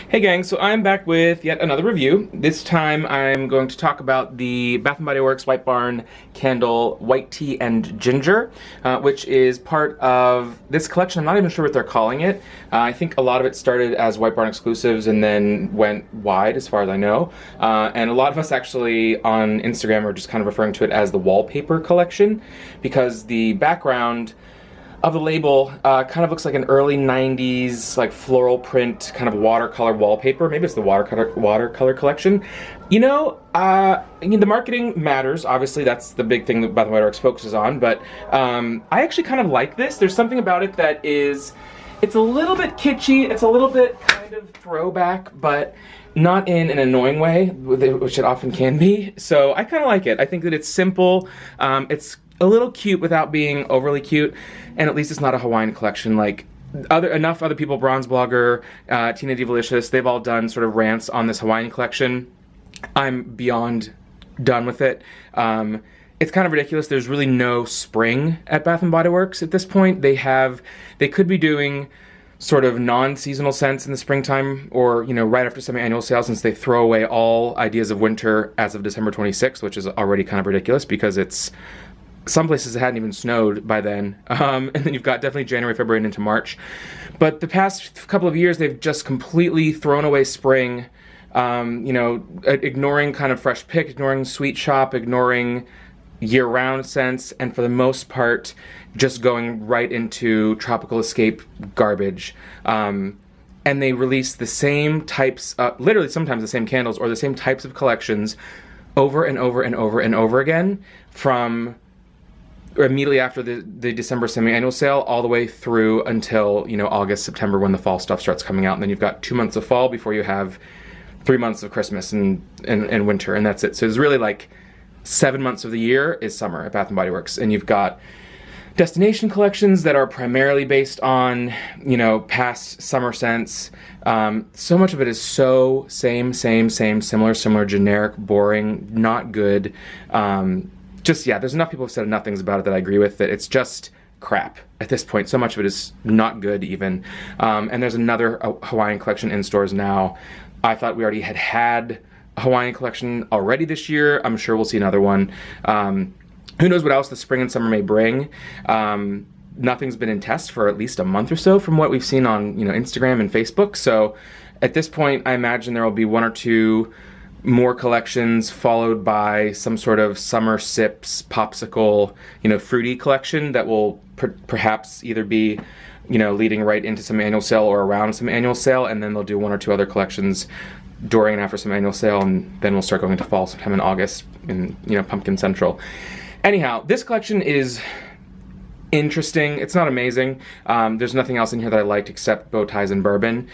Hey gang, so I'm back with yet another review. This time I'm going to talk about the Bath & Body Works White Barn candle White Tea and Ginger, which is part of this collection. I'm not even sure what they're calling it. I think a lot of it started as White Barn exclusives and then went wide as far as I know. And a lot of us actually on Instagram are just kind of referring to it as the wallpaper collection because the background of the label kind of looks like an early 90s like floral print kind of watercolor wallpaper. Maybe it's the watercolor collection. You know, the marketing matters. Obviously, that's the big thing that Bath & Body Works focuses on, but I actually kind of like this. There's something about it that is, it's a little bit kitschy, it's a little bit kind of throwback, but not in an annoying way, which it often can be. So I kind of like it. I think that it's simple. It's a little cute without being overly cute, and at least it's not a Hawaiian collection like enough other people, Bronze Blogger, Tina Divalicious, they've all done sort of rants on this Hawaiian collection. I'm beyond done with it. It's kind of ridiculous. There's really no spring at Bath & Body Works at this point. They could be doing sort of non-seasonal scents in the springtime or, you know, right after semi-annual sale, since they throw away all ideas of winter as of December 26th, which is already kind of ridiculous because it's some places it hadn't even snowed by then. And then you've got definitely January, February, and into March. But the past couple of years, they've just completely thrown away spring, you know, ignoring kind of fresh pick, ignoring sweet shop, ignoring year-round scents, and for the most part, just going right into tropical escape garbage. And they release the same types, literally sometimes the same candles or the same types of collections over and over and over and over again from immediately after the December semi-annual sale all the way through until, you know, August, September, when the fall stuff starts coming out. And then you've got 2 months of fall before you have 3 months of Christmas and winter, and that's it. So it's really like 7 months of the year is summer at Bath & Body Works. And you've got destination collections that are primarily based on, you know, past summer scents. So much of it is so same, similar, generic, boring, not good. Yeah, there's enough people who've said enough things about it that I agree with, that it's just crap at this point. So much of it is not good even. And there's another Hawaiian collection in stores now. I thought we already had a Hawaiian collection already this year. I'm sure we'll see another one. Who knows what else the spring and summer may bring. Nothing's been in test for at least a month or so from what we've seen on, you know, Instagram and Facebook. So at this point, I imagine there will be one or two more collections followed by some sort of summer sips, popsicle, you know, fruity collection that will perhaps either be, you know, leading right into some annual sale or around some annual sale, and then they'll do one or two other collections during and after some annual sale, and then we'll start going into fall sometime in August in, you know, Pumpkin Central. Anyhow, this collection is interesting. It's not amazing. There's nothing else in here that I liked except bow ties and bourbon.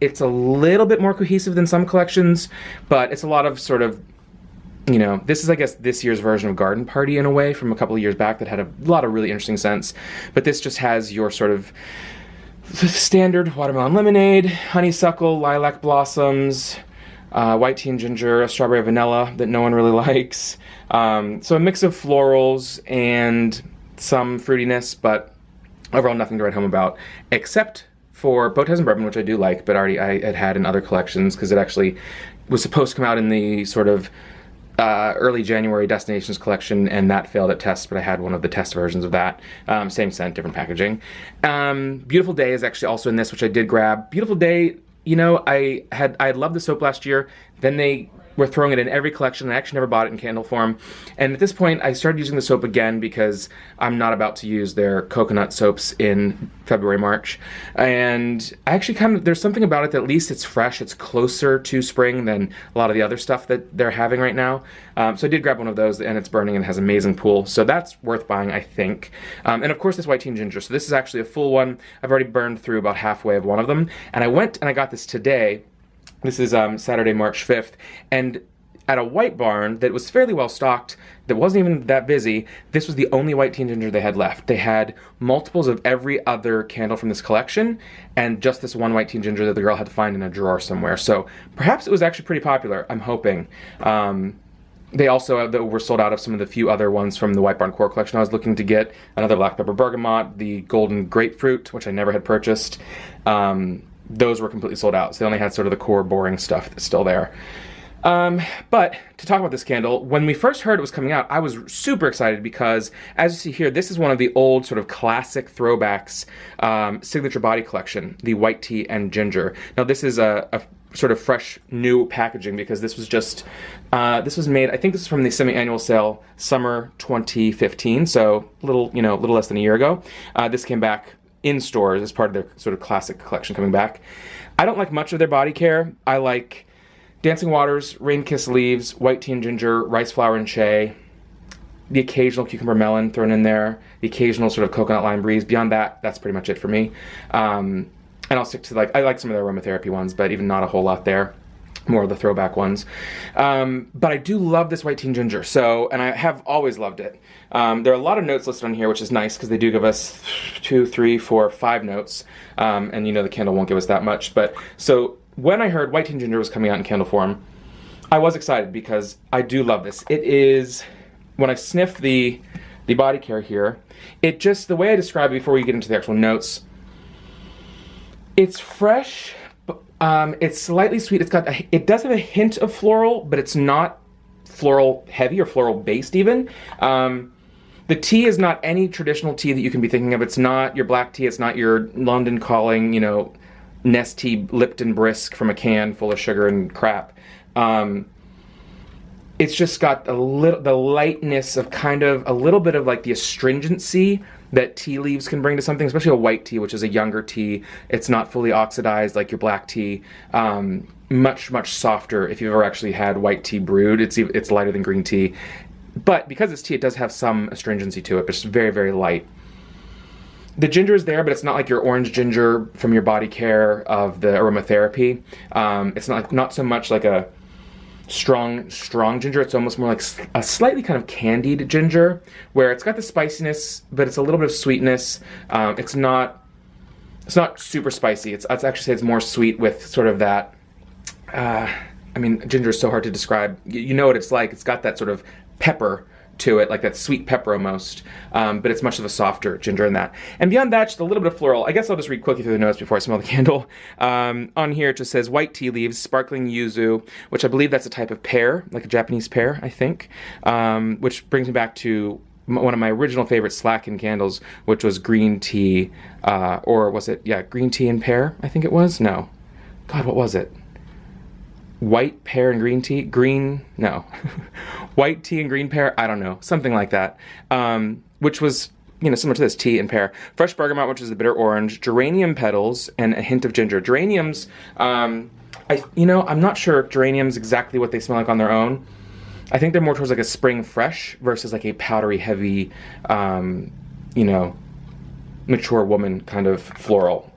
It's a little bit more cohesive than some collections, but it's a lot of sort of, you know, this is, I guess, this year's version of Garden Party in a way from a couple of years back that had a lot of really interesting scents. But this just has your sort of standard watermelon lemonade, honeysuckle, lilac blossoms, white tea and ginger, a strawberry vanilla that no one really likes. So a mix of florals and some fruitiness, but overall nothing to write home about, except for bow ties and bourbon, which I do like, but already I had in other collections because it actually was supposed to come out in the sort of early January Destinations collection, and that failed at test, but I had one of the test versions of that. Same scent, different packaging. Beautiful Day is actually also in this, which I did grab. Beautiful Day, you know, I loved the soap last year, then they were throwing it in every collection. I actually never bought it in candle form. And at this point, I started using the soap again because I'm not about to use their coconut soaps in February, March. And I actually there's something about it that at least it's fresh. It's closer to spring than a lot of the other stuff that they're having right now. So I did grab one of those, and it's burning and has amazing pool. So that's worth buying, I think. And of course, this white tea and ginger. So this is actually a full one. I've already burned through about halfway of one of them. And I went and I got this today. This is Saturday, March 5th, and at a White Barn that was fairly well stocked, that wasn't even that busy, this was the only white tea and ginger they had left. They had multiples of every other candle from this collection, and just this one white tea and ginger that the girl had to find in a drawer somewhere. So perhaps it was actually pretty popular, I'm hoping. They also were sold out of some of the few other ones from the White Barn Core collection. I was looking to get another black pepper bergamot, the golden grapefruit, which I never had purchased. those were completely sold out. So they only had sort of the core boring stuff that's still there. But to talk about this candle, when we first heard it was coming out, I was super excited because, as you see here, this is one of the old sort of classic throwbacks, signature body collection, the white tea and ginger. Now this is a sort of fresh new packaging because this was just, this was made, I think this is from the semi-annual sale, summer 2015, so a little less than a year ago. This came back in stores as part of their sort of classic collection coming back. I don't like much of their body care. I like Dancing Waters, Rain Kiss Leaves, White Tea and Ginger, Rice Flower and Shea, the occasional Cucumber Melon thrown in there, the occasional sort of Coconut Lime Breeze. Beyond that, that's pretty much it for me. And I'll stick to, I like some of the aromatherapy ones, but even not a whole lot there. More of the throwback ones. But I do love this White Tea and Ginger, and I have always loved it. There are a lot of notes listed on here, which is nice because they do give us 2, 3, 4, 5 notes. And the candle won't give us that much. But so when I heard White Tea and Ginger was coming out in candle form, I was excited because I do love this. It is, when I sniff the body care here, it just, the way I describe it before we get into the actual notes, it's fresh, it's slightly sweet. It does have a hint of floral, but it's not floral heavy or floral based even. The tea is not any traditional tea that you can be thinking of. It's not your black tea. It's not your London Calling, Nest tea, Lipton Brisk from a can full of sugar and crap. It's just got the lightness of kind of a little bit of like the astringency that tea leaves can bring to something, especially a white tea, which is a younger tea. It's not fully oxidized like your black tea. Much, much softer if you've ever actually had white tea brewed. It's lighter than green tea. But because it's tea, it does have some astringency to it, but it's very, very light. The ginger is there, but it's not like your orange ginger from your body care of the aromatherapy. It's not so much like a strong ginger. It's almost more like a slightly kind of candied ginger, where it's got the spiciness, but it's a little bit of sweetness. It's not super spicy. I'd actually say it's more sweet with sort of that. Ginger is so hard to describe. You know what it's like. It's got that sort of pepper to it, like that sweet pepper almost, but it's much of a softer ginger in that. And beyond that, just a little bit of floral. I guess I'll just read quickly through the notes before I smell the candle. On here it just says white tea leaves, sparkling yuzu, which I believe that's a type of pear, like a Japanese pear, I think, which brings me back to one of my original favorite Slacken candles, which was green tea, or was it, green tea and pear, I think it was? No. God, what was it? White pear and green tea? White tea and green pear? I don't know. Something like that. Which was, similar to this, tea and pear. Fresh bergamot, which is the bitter orange. Geranium petals and a hint of ginger. Geraniums, I'm not sure if geraniums exactly what they smell like on their own. I think they're more towards like a spring fresh versus like a powdery heavy, mature woman kind of floral,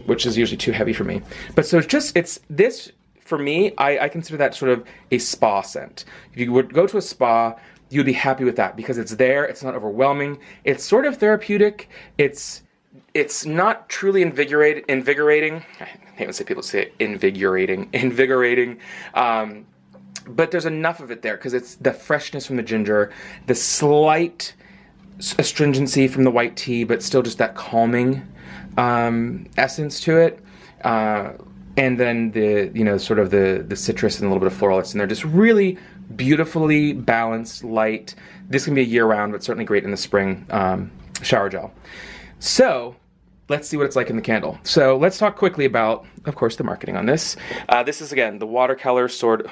which is usually too heavy for me. But so it's this. For me, I consider that sort of a spa scent. If you would go to a spa, you'd be happy with that because it's there, it's not overwhelming, it's sort of therapeutic, it's not truly invigorating. I hate when people say invigorating, but there's enough of it there because it's the freshness from the ginger, the slight astringency from the white tea, but still just that calming essence to it. And then sort of the citrus and a little bit of floral that's in there. Just really beautifully balanced, light. This can be a year-round, but certainly great in the spring shower gel. So let's see what it's like in the candle. So let's talk quickly about, of course, the marketing on this. This is, again, the watercolor sort of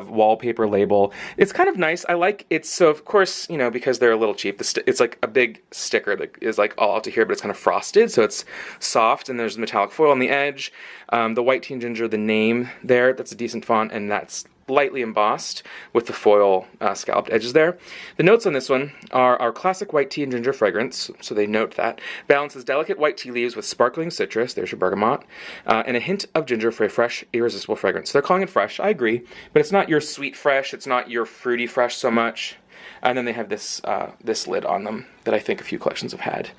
wallpaper label. It's kind of nice. I like it. So, of course, because they're a little cheap, it's like a big sticker that is like all out to here, but it's kind of frosted, so it's soft, and there's metallic foil on the edge. The white tea and ginger, the name there, that's a decent font, and that's lightly embossed with the foil scalloped edges there. The notes on this one are our classic white tea and ginger fragrance, so they note that. Balances delicate white tea leaves with sparkling citrus, there's your bergamot, and a hint of ginger for a fresh, irresistible fragrance. So they're calling it fresh, I agree, but it's not your sweet fresh, it's not your fruity fresh so much. And then they have this this lid on them that I think a few collections have had.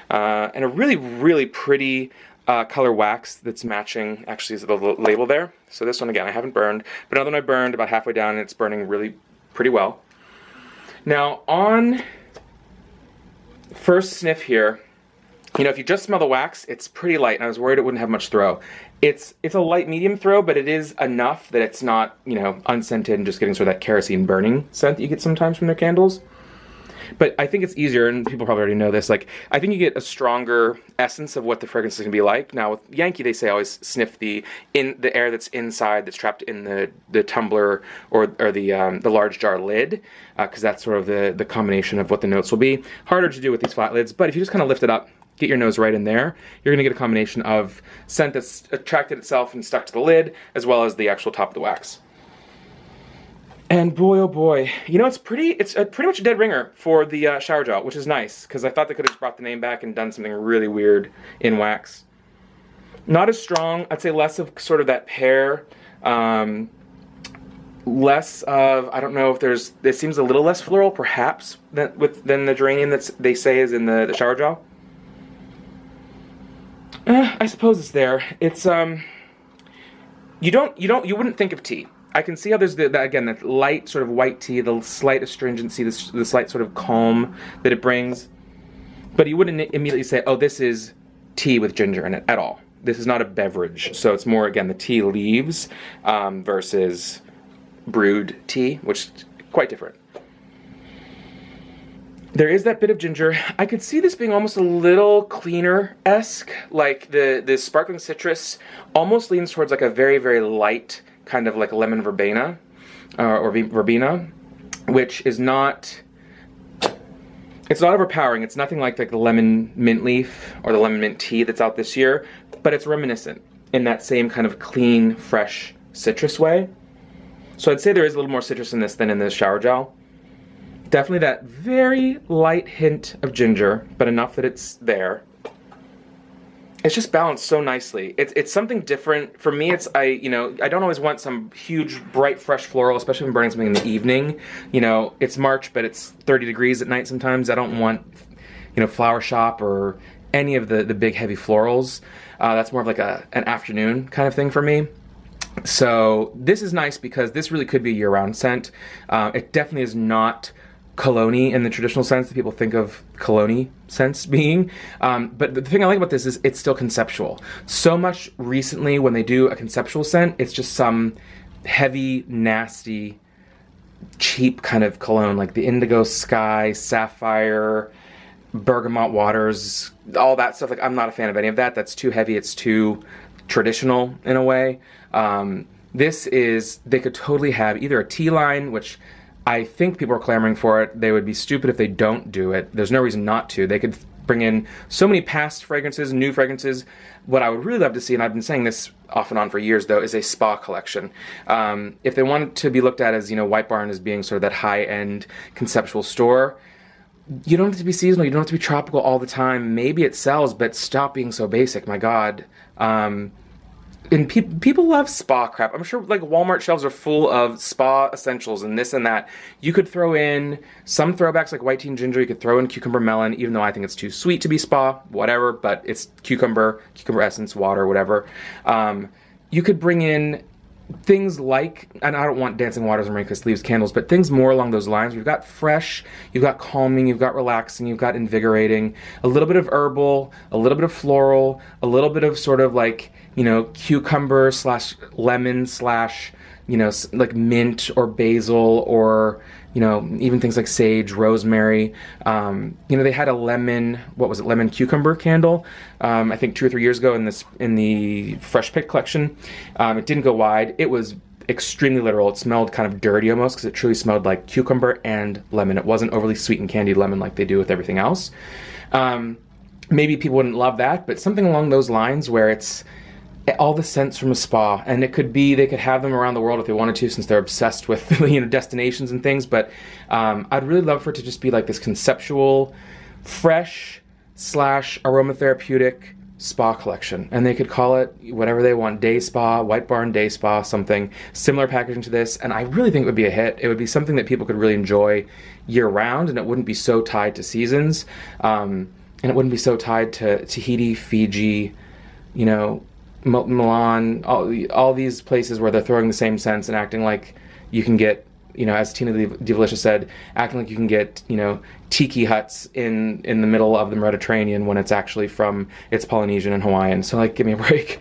And a really, really pretty color wax that's matching, actually, is the label there. So this one, again, I haven't burned, but another one I burned about halfway down, and it's burning really pretty well. Now, on first sniff here, You know, if you just smell the wax, it's pretty light, and I was worried it wouldn't have much throw. It's a light medium throw, but it is enough that it's not, you know, unscented and just getting sort of that kerosene burning scent that you get sometimes from their candles. But I think it's easier, and people probably already know this, like, I think you get a stronger essence of what the fragrance is going to be like. Now, with Yankee, they say always sniff the air that's inside, that's trapped in the tumbler or the large jar lid, because that's sort of the combination of what the notes will be. Harder to do with these flat lids, but if you just kind of lift it up, get your nose right in there, you're going to get a combination of scent that's attracted itself and stuck to the lid, as well as the actual top of the wax. And boy, oh boy, you know, it's pretty much a dead ringer for the shower gel, which is nice, because I thought they could have brought the name back and done something really weird in wax. Not as strong, I'd say less of sort of that pear, less of, I don't know if it seems a little less floral, perhaps, than the geranium they say is in the shower gel. I suppose it's there. It's, you wouldn't think of tea. I can see how there's that light sort of white tea, the slight astringency, the slight sort of calm that it brings. But you wouldn't immediately say, oh, this is tea with ginger in it at all. This is not a beverage. So it's more, again, the tea leaves versus brewed tea, which is quite different. There is that bit of ginger. I could see this being almost a little cleaner-esque, like the sparkling citrus almost leans towards like a very, very light kind of like lemon verbena, or verbena, which is not, it's not overpowering. It's nothing like the lemon mint leaf or the lemon mint tea that's out this year, but it's reminiscent in that same kind of clean, fresh citrus way. So I'd say there is a little more citrus in this than in the shower gel. Definitely that very light hint of ginger, but enough that it's there. It's just balanced so nicely. It's something different. For me, I don't always want some huge, bright, fresh floral, especially when burning something in the evening. You know, it's March, but it's 30 degrees at night sometimes. I don't want, you know, Flower Shop or any of the big, heavy florals. That's more of like an afternoon kind of thing for me. So this is nice because this really could be a year-round scent. It definitely is not cologne-y in the traditional sense that people think of cologne-y scents being. But the thing I like about this is it's still conceptual. So much recently when they do a conceptual scent, it's just some heavy, nasty, cheap kind of cologne, like the Indigo Sky, Sapphire, Bergamot Waters, all that stuff. Like, I'm not a fan of any of that. That's too heavy. It's too traditional in a way. They could totally have either a tea line, which I think people are clamoring for it. They would be stupid if they don't do it. There's no reason not to. They could bring in so many past fragrances, new fragrances. What I would really love to see, and I've been saying this off and on for years though, is a spa collection. If they wanted to be looked at as, you know, White Barn as being sort of that high-end conceptual store, you don't have to be seasonal, you don't have to be tropical all the time. Maybe it sells, but stop being so basic, my God. And people love spa crap. I'm sure like Walmart shelves are full of spa essentials and this and that. You could throw in some throwbacks like white tea and ginger. You could throw in cucumber melon, even though I think it's too sweet to be spa, whatever, but it's cucumber essence, water, whatever. You could bring in things like, and I don't want Dancing Waters and Raincoast Leaves candles, but things more along those lines. You've got fresh, you've got calming, you've got relaxing, you've got invigorating, a little bit of herbal, a little bit of floral, a little bit of sort of like, you know, cucumber slash lemon slash, you know, like mint or basil or, you know, even things like sage, rosemary. You know, they had a lemon, what was it, lemon cucumber candle, I think 2 or 3 years ago in the Fresh Pick collection. It didn't go wide. It was extremely literal. It smelled kind of dirty almost because it truly smelled like cucumber and lemon. It wasn't overly sweet and candied lemon like they do with everything else. Maybe people wouldn't love that, but something along those lines where it's all the scents from a spa, and it could be they could have them around the world if they wanted to, since they're obsessed with, you know, destinations and things. But I'd really love for it to just be like this conceptual, fresh slash aromatherapeutic spa collection, and they could call it whatever they want, day spa, White Barn day spa, something similar packaging to this. And I really think it would be a hit. It would be something that people could really enjoy year round, and it wouldn't be so tied to seasons, and it wouldn't be so tied to Tahiti, Fiji, you know, Milan, all these places where they're throwing the same scents and acting like you can get you know, as Tina Divalicious said, acting like you can get, you know, tiki huts in the middle of the Mediterranean when it's actually it's Polynesian and Hawaiian. So like, give me a break.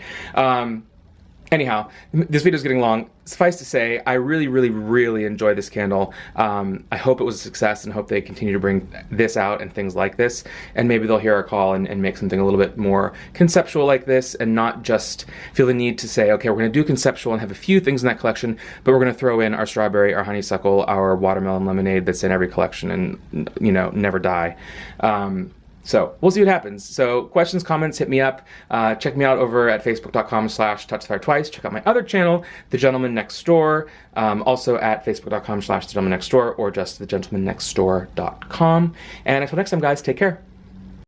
Anyhow, this video is getting long. Suffice to say, I really, really, really enjoy this candle. I hope it was a success and hope they continue to bring this out and things like this. And maybe they'll hear our call and make something a little bit more conceptual like this and not just feel the need to say, okay, we're going to do conceptual and have a few things in that collection, but we're going to throw in our strawberry, our honeysuckle, our watermelon lemonade that's in every collection and, you know, never die. So we'll see what happens. So questions, comments, hit me up. Check me out over at facebook.com/TouchTheFireTwice. Check out my other channel, The Gentleman Next Door. Also at facebook.com/TheGentlemanNextDoor or just thegentlemannextdoor.com. And until next time, guys, take care.